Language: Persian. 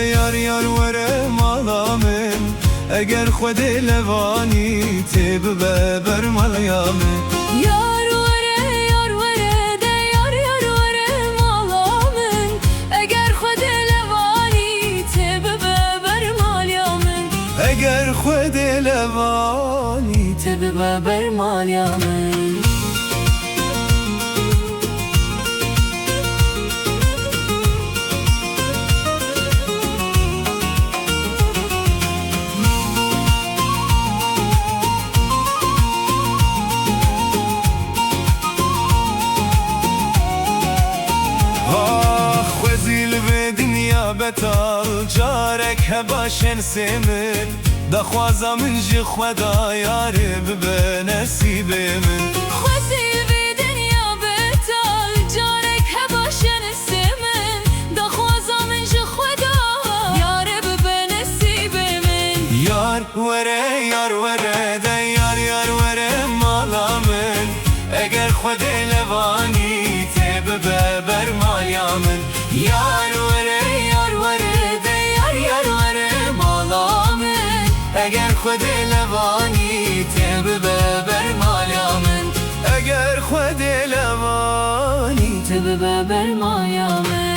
یار یار وره مالا من اگر خود لوانی تب ببر مالیا من یار وره ده یار وره مالا من اگر خود لوانی تب ببر مالیا من اگر خود لوانی تب ببر مالیا من بتال جارك هباشن سمن دخوازا من جي خدا يارب بنسيب من خوزي بدنيا بتال جارك هباشن سمن دخوازا من جي خدا يارب بنسيب من يار وره ده يار وره مالا من اگر خود لواني تب ببر ماليا من يار وره اگر خود لوانی تب ببر مالیا من اگر خود لوانی تب ببر مالیا من